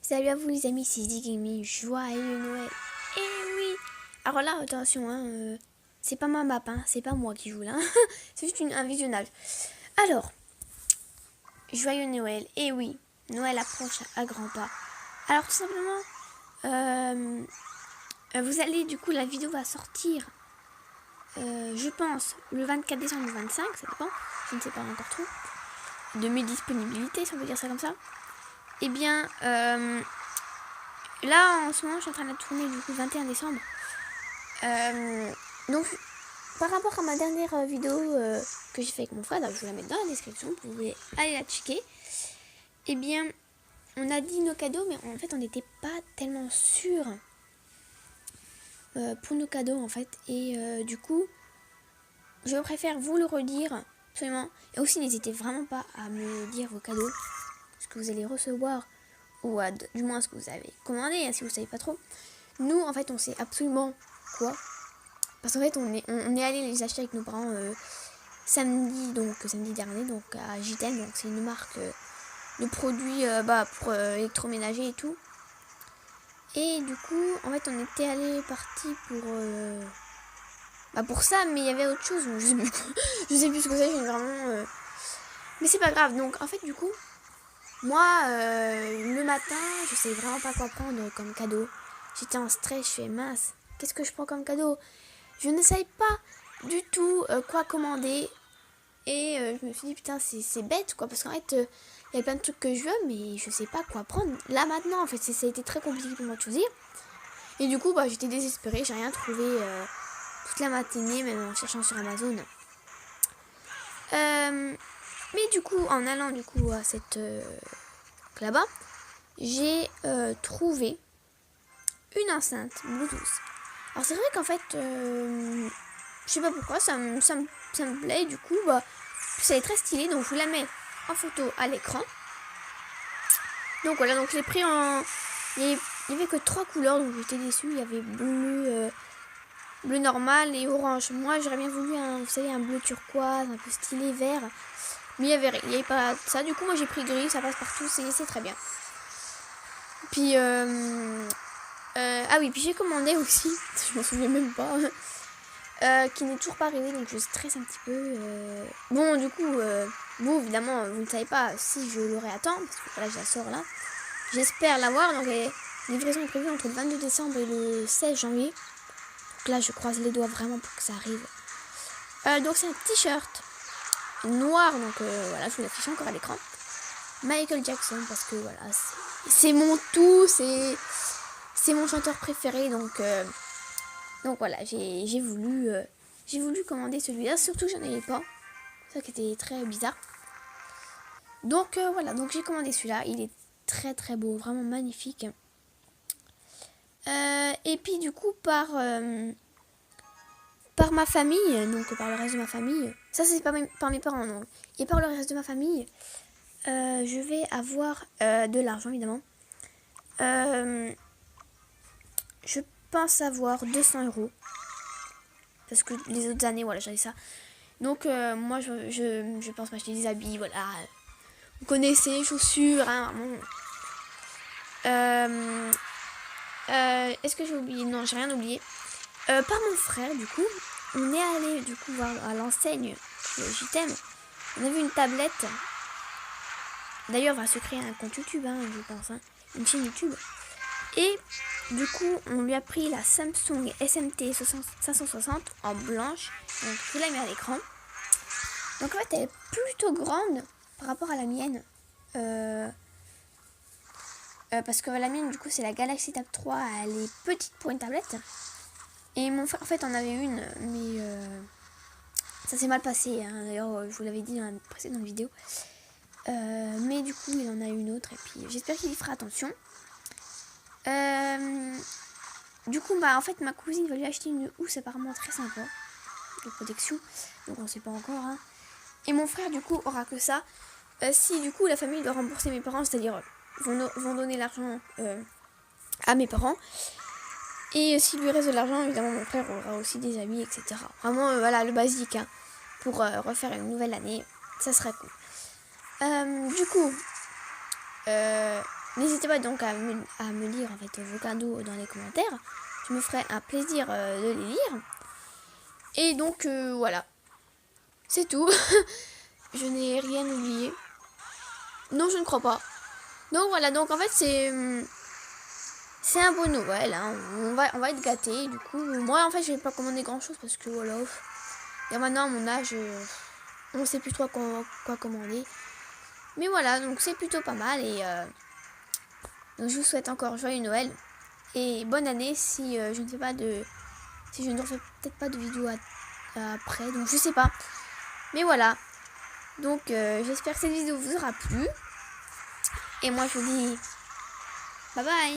Salut à vous les amis, c'est Zig Gaming, joyeux Noël. Et oui. Alors là, attention, c'est pas ma map, c'est pas moi qui joue là. C'est juste un visionnage. Alors, joyeux Noël. Et oui, Noël approche à grands pas. Alors tout simplement, vous allez, du coup, la vidéo va sortir, je pense, le 24 décembre ou le 25, ça dépend. Je ne sais pas encore trop. De mes disponibilités, si on peut dire ça comme ça. Eh bien, là, en ce moment, je suis en train de tourner du coup 21 décembre. Donc, par rapport à ma dernière vidéo que j'ai fait avec mon frère, je vous la mets dans la description, vous pouvez aller la checker. Eh bien, on a dit nos cadeaux, mais en fait, on n'était pas tellement sûr pour nos cadeaux, en fait. Et du coup, je préfère vous le redire, absolument. Et aussi, n'hésitez vraiment pas à me dire vos cadeaux, ce que vous allez recevoir, ou du moins ce que vous avez commandé, si vous ne savez pas trop. Nous, en fait, on sait absolument quoi. Parce qu'en fait, on est allé les acheter avec nos parents samedi dernier, donc à JTM, donc c'est une marque de produits pour électroménager et tout. Et du coup, en fait, on était allé parti pour ça, mais il y avait autre chose, je sais plus, je sais plus ce que c'est, j'ai vraiment... Mais c'est pas grave, donc en fait, du coup, moi, le matin, je sais vraiment pas quoi prendre comme cadeau. J'étais en stress, je fais mince, qu'est-ce que je prends comme cadeau? Je ne savais pas du tout quoi commander. Et je me suis dit, putain, c'est bête, quoi. Parce qu'en fait, il y a plein de trucs que je veux, mais je sais pas quoi prendre. Là, maintenant, en fait, ça a été très compliqué pour moi de choisir. Et du coup, j'étais désespérée. J'ai rien trouvé toute la matinée, même en cherchant sur Amazon. Mais du coup, en allant du coup à cette là-bas, j'ai trouvé une enceinte Bluetooth. Alors c'est vrai qu'en fait, je sais pas pourquoi, ça me plaît. Du coup, ça est très stylé, donc je vous la mets en photo à l'écran. Donc voilà, donc je l'ai pris en... Il n'y avait que 3 couleurs, donc j'étais déçue. Il y avait bleu, bleu normal et orange. Moi, j'aurais bien voulu vous savez, un bleu turquoise, un peu stylé, vert. Mais il n'y avait pas ça. Du coup, moi, j'ai pris gris, ça passe partout, c'est très bien. Puis, ah oui, puis j'ai commandé aussi, je m'en souviens même pas, qui n'est toujours pas arrivé, donc je stresse un petit peu. Bon, du coup, vous, évidemment, vous ne savez pas si je l'aurai à temps, parce que là, je la sors là. J'espère l'avoir, donc la livraison est prévue entre le 22 décembre et le 16 janvier. Donc là, je croise les doigts vraiment pour que ça arrive. Donc c'est un t-shirt noir, donc voilà, je vous l'affiche encore à l'écran. Michael Jackson, parce que voilà, c'est mon tout, c'est mon chanteur préféré, donc voilà, j'ai voulu commander celui-là, surtout que j'en avais pas, ça qui était très bizarre. Donc voilà, donc j'ai commandé celui-là, il est très très beau, vraiment magnifique. Et puis du coup par ma famille, donc par le reste de ma famille, ça c'est par mes parents, donc, et par le reste de ma famille, je vais avoir de l'argent évidemment. Je pense avoir 200 €. Parce que les autres années, voilà, j'avais ça. Donc moi, je pense m'acheter des habits, voilà. Vous connaissez, chaussures, hein, bon. Est-ce que j'ai oublié? Non, j'ai rien oublié. Par mon frère, du coup, on est allé du coup voir à l'enseigne JTM. On a vu une tablette. D'ailleurs, on va se créer un compte YouTube, je pense, une chaîne YouTube. Et du coup, on lui a pris la Samsung SMT 560 en blanche. Donc, je la mets à l'écran. Donc, en fait, elle est plutôt grande par rapport à la mienne. Parce que la mienne, du coup, c'est la Galaxy Tab 3. Elle est petite pour une tablette. Et mon frère, en fait, en avait une. Mais ça s'est mal passé. D'ailleurs, je vous l'avais dit dans la précédente vidéo. Mais du coup, il en a une autre. Et puis, j'espère qu'il y fera attention. Du coup, en fait, ma cousine va lui acheter une housse apparemment très sympa de protection. Donc, on sait pas encore. Et mon frère, du coup, aura que ça. Si, du coup, la famille doit rembourser mes parents, c'est-à-dire vont donner l'argent à mes parents. Et s'il lui reste de l'argent, évidemment, mon frère aura aussi des habits, etc. Vraiment, voilà, le basique. Pour refaire une nouvelle année, ça serait cool. Du coup, N'hésitez pas donc à me lire en fait vos cadeaux dans les commentaires. Je me ferai un plaisir de les lire. Et donc voilà, c'est tout. Je n'ai rien oublié. Non, je ne crois pas. Donc voilà, donc en fait c'est un beau Noël, hein. On va être gâtés. Du coup, moi en fait je vais pas commander grand chose parce que voilà. Et maintenant à mon âge, on sait plus trop quoi commander. Mais voilà, donc c'est plutôt pas mal. Et donc je vous souhaite encore joyeux Noël. Et bonne année si je ne fais pas de. Si je ne refais peut-être pas de vidéo après. Donc je sais pas. Mais voilà. Donc j'espère que cette vidéo vous aura plu. Et moi je vous dis bye bye.